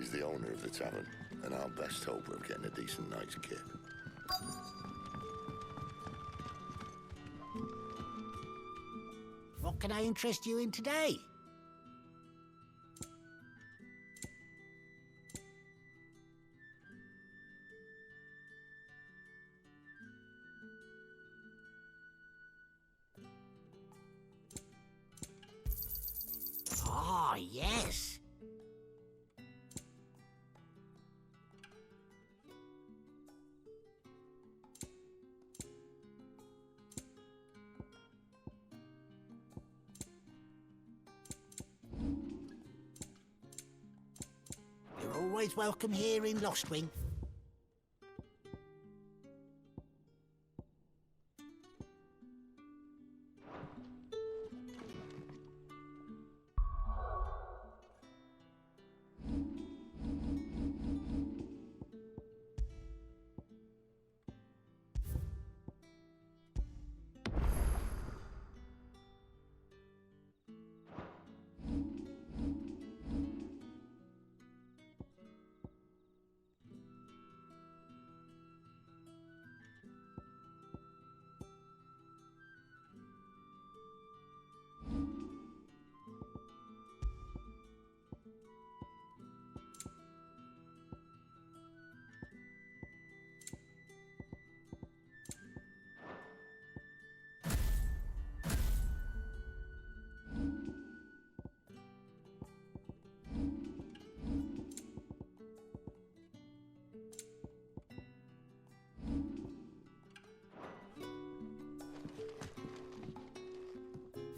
He's the owner of the tavern, and our best hope of getting a decent night's kip. What can I interest you in today? Ah, yes. You're always welcome here in Lostwing.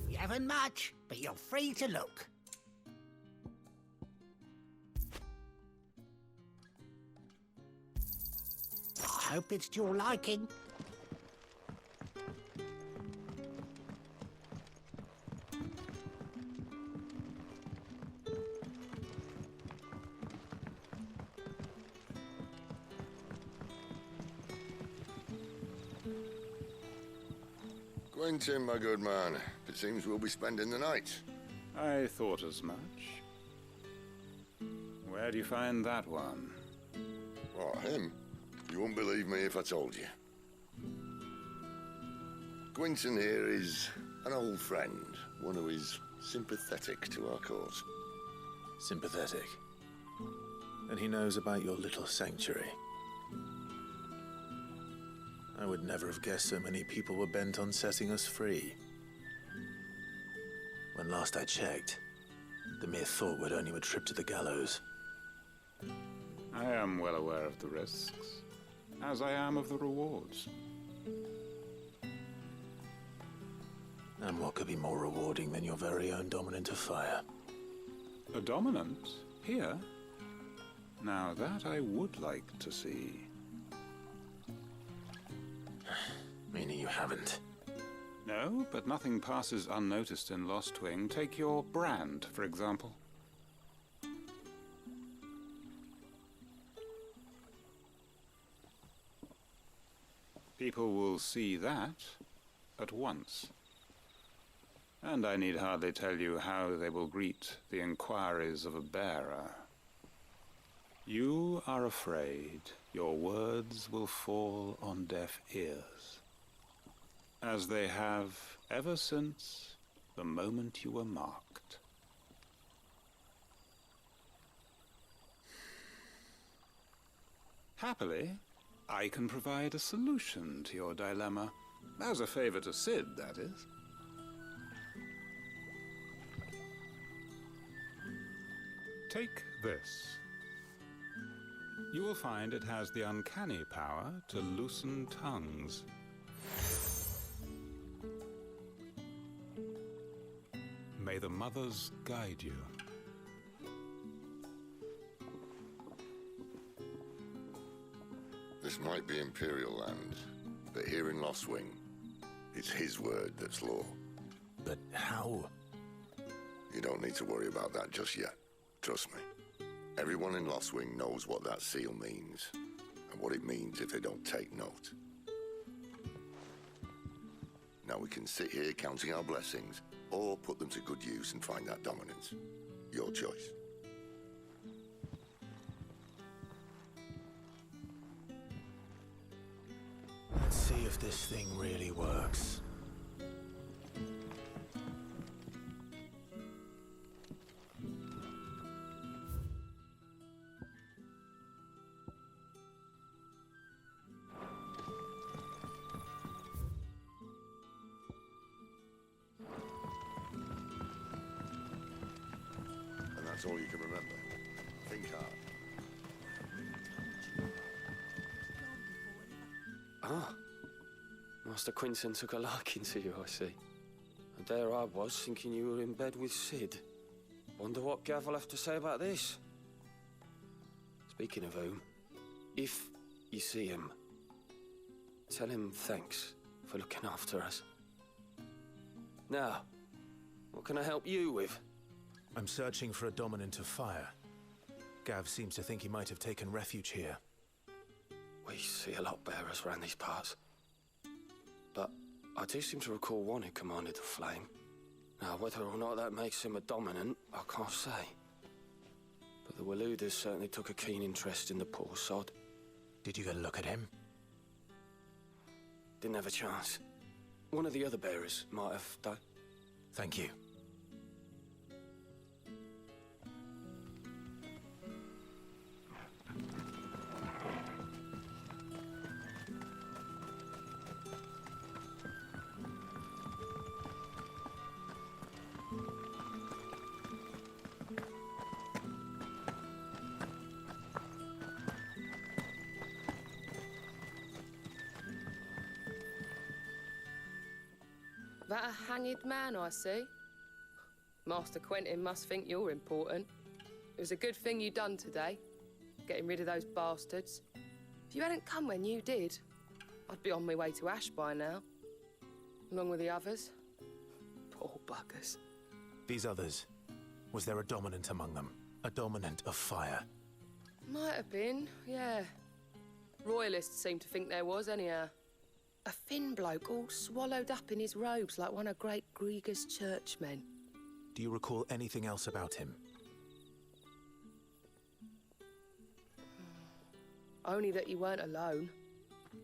You haven't much, but you're free to look. I hope it's to your liking. Quentin, my good man, it seems we'll be spending the night. I thought as much. Where do you find that one? What, him? You wouldn't believe me if I told you. Quentin here is an old friend, one who is sympathetic to our cause. Sympathetic? And he knows about your little sanctuary. I would never have guessed so many people were bent on setting us free. When last I checked, the mere thought would earn you a trip to the gallows. I am well aware of the risks, as I am of the rewards. And what could be more rewarding than your very own dominant of fire? A dominant? Here? Now that I would like to see. Meaning you haven't? No, but nothing passes unnoticed in Lostwing. Take your brand, for example. People will see that at once. And I need hardly tell you how they will greet the inquiries of a bearer. You are afraid your words will fall on deaf ears, as they have ever since the moment you were marked. Happily, I can provide a solution to your dilemma, as a favor to Sid, that is. Take this. You will find it has the uncanny power to loosen tongues. May the mothers guide you. This might be Imperial land, but here in Lostwing, it's his word that's law. But how? You don't need to worry about that just yet. Trust me. Everyone in Lostwing knows what that seal means, and what it means if they don't take note. Now we can sit here counting our blessings, or put them to good use and find that dominance. Your choice. if this thing really works. And that's all you can remember. Think hard. Ah. Master Quinton took a liking to you, I see. And there I was, thinking you were in bed with Sid. Wonder what Gav will have to say about this. Speaking of whom, if you see him, tell him thanks for looking after us. Now, what can I help you with? I'm searching for a dominant of fire. Gav seems to think he might have taken refuge here. We see a lot bearers around these parts. But I do seem to recall one who commanded the flame. Now, whether or not that makes him a dominant, I can't say. But the Waluders certainly took a keen interest in the poor sod. Did you get a look at him? Didn't have a chance. One of the other bearers might have, though. Thank you. That a hanged man, I see. Master Quentin must think you're important. It was a good thing you done today, getting rid of those bastards. If you hadn't come when you did, I'd be on my way to Ash by now, along with the others. Poor buggers. These others, was there a dominant among them? A dominant of fire? Might have been, yeah. Royalists seem to think there was, anyhow. A thin bloke all swallowed up in his robes like one of Great Grieger's churchmen. Do you recall anything else about him? Only that he weren't alone.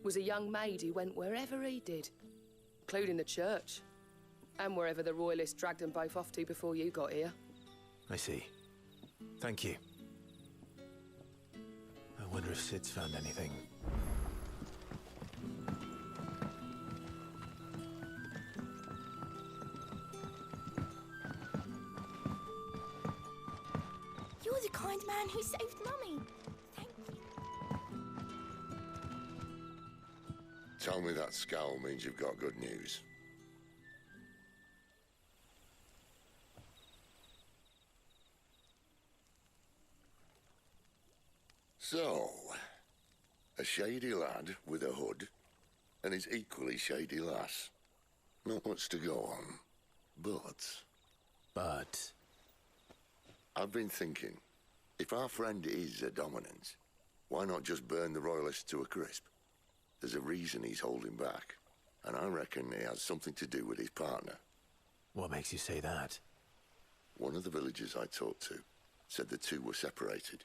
Was a young maid who went wherever he did, including the church, and wherever the Royalists dragged them both off to before you got here. I see. Thank you. I wonder if Sid's found anything. You're the kind man who saved Mummy. Thank you. Tell me that scowl means you've got good news. So, a shady lad with a hood and his equally shady lass. Not much to go on, but... I've been thinking, if our friend is a dominant, why not just burn the Royalists to a crisp? There's a reason he's holding back, and I reckon he has something to do with his partner. What makes you say that? One of the villagers I talked to said the two were separated.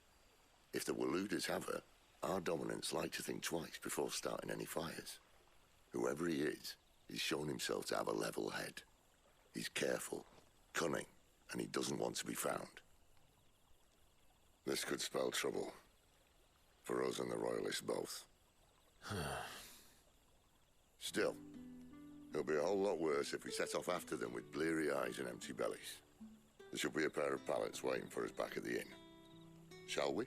If the Waluders have her, our dominants like to think twice before starting any fires. Whoever he is, he's shown himself to have a level head. He's careful, cunning, and he doesn't want to be found. This could spell trouble. For us and the Royalists both. Still, it'll be a whole lot worse if we set off after them with bleary eyes and empty bellies. There should be a pair of pallets waiting for us back at the inn. Shall we?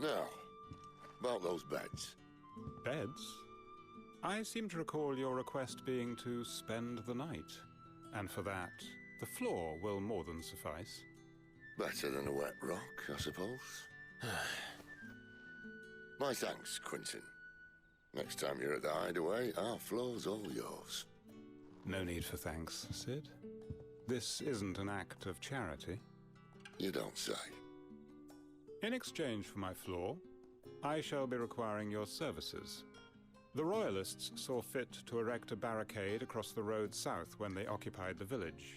Now, about those beds. Beds? I seem to recall your request being to spend the night. And for that, the floor will more than suffice. Better than a wet rock, I suppose. My thanks, Quinton. Next time you're at the hideaway, our floor's all yours. No need for thanks, Sid. This isn't an act of charity. You don't say. In exchange for my floor, I shall be requiring your services. The Royalists saw fit to erect a barricade across the road south when they occupied the village,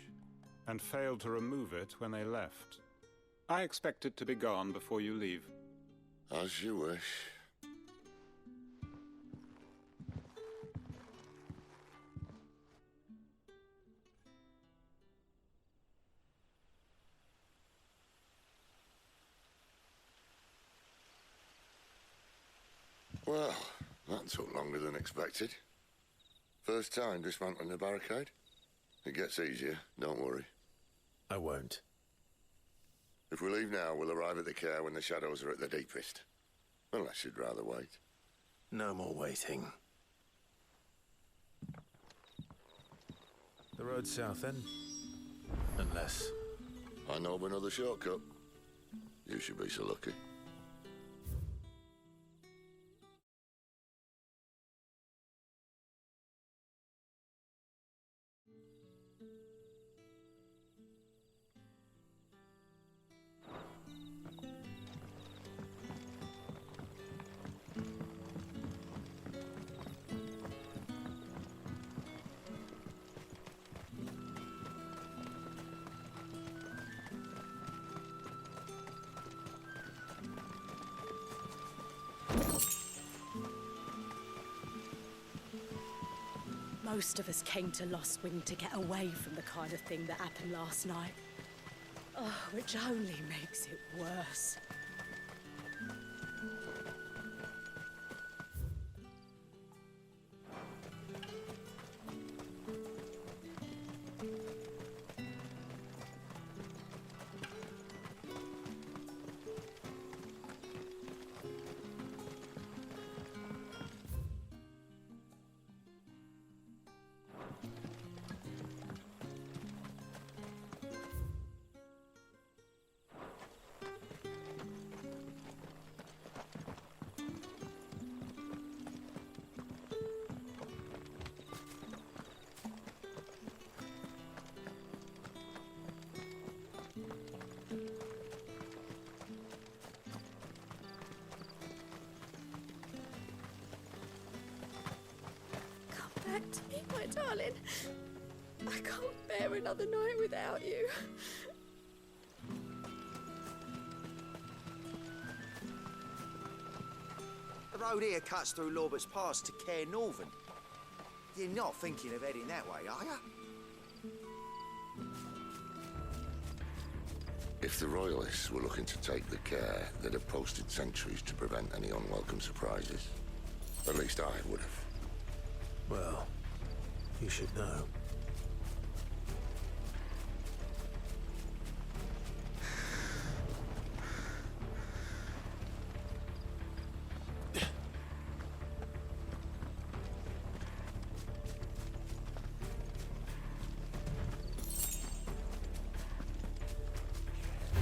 and failed to remove it when they left. I expect it to be gone before you leave. As you wish. Well, that took longer than expected. First time dismantling a barricade? It gets easier, don't worry. I won't. If we leave now, we'll arrive at the care when the shadows are at their deepest. Unless you'd rather wait. No more waiting. The road south, then? Unless... I know of another shortcut. You should be so lucky. Most of us came to Lost Wing to get away from the kind of thing that happened last night. Oh, which only makes it worse. Back to me, my darling. I can't bear another night without you. The road here cuts through Lorbert's Pass to Care Northern. You're not thinking of heading that way, are you? If the Royalists were looking to take the care, they'd have posted sentries to prevent any unwelcome surprises. At least I would have. Well, you should know.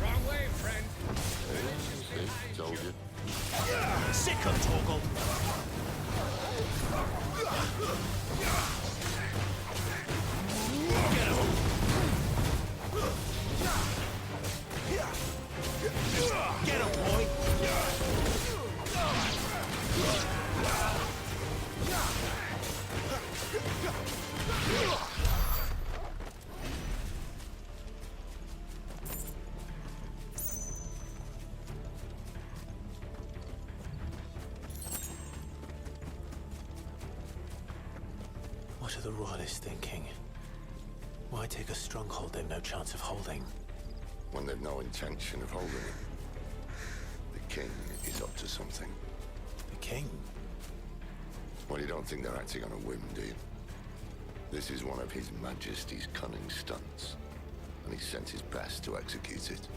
Wrong way, friend. See? Told you. Sick of Torgal. Get him, boy! What are the Royalists thinking? Why take a stronghold they've no chance of holding? When they've no intention of holding it. The king is up to something. The king? Well, you don't think they're acting on a whim, do you? This is one of His Majesty's cunning stunts, and he's sent his best to execute it.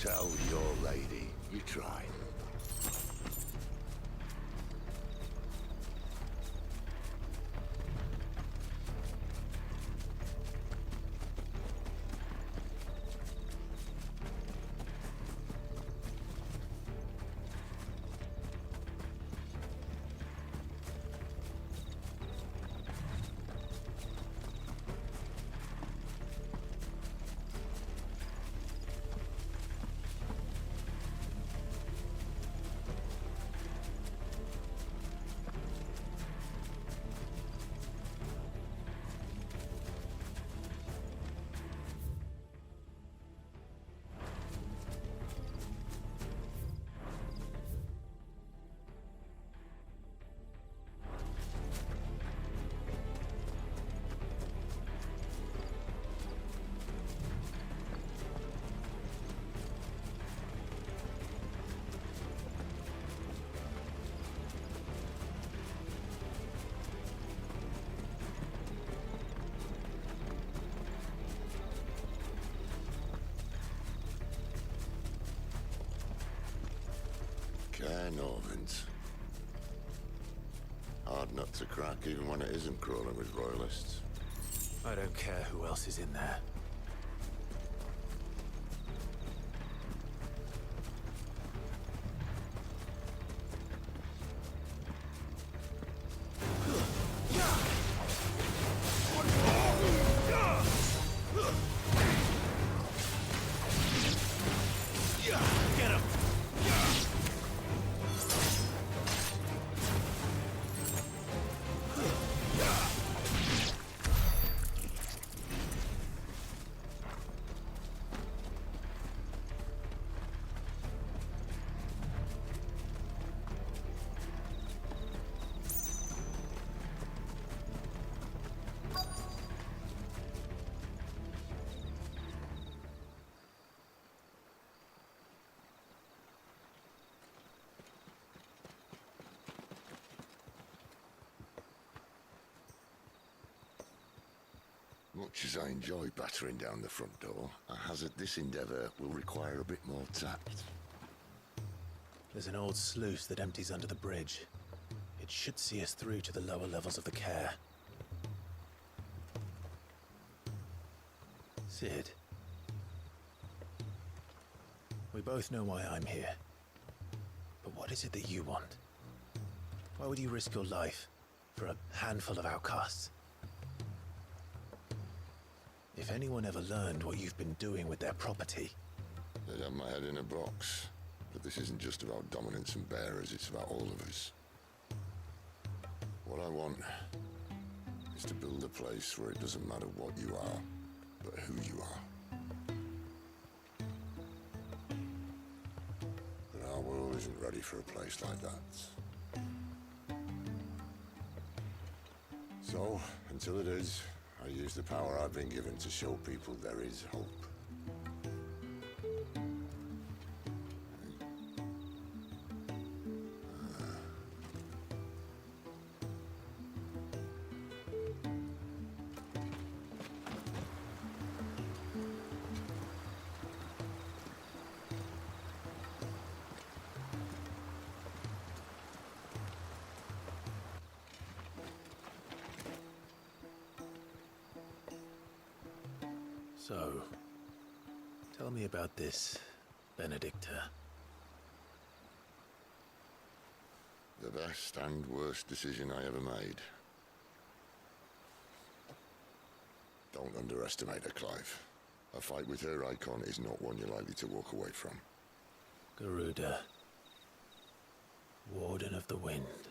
tell your lady you tried. Norvins. Hard nut to crack, even when it isn't crawling with royalists. I don't care who else is in there. Much as I enjoy battering down the front door, I hazard this endeavour will require a bit more tact. There's an old sluice that empties under the bridge. It should see us through to the lower levels of the care. Sid. We both know why I'm here. But what is it that you want? Why would you risk your life for a handful of outcasts? If anyone ever learned what you've been doing with their property... They'd have my head in a box. But this isn't just about dominance and bearers, it's about all of us. What I want is to build a place where it doesn't matter what you are, but who you are. But our world isn't ready for a place like that. So, until it is, I use the power I've been given to show people there is hope. So, tell me about this, Benedicta. The best and worst decision I ever made. Don't underestimate her, Clive. A fight with her icon is not one you're likely to walk away from. Garuda, Warden of the Wind.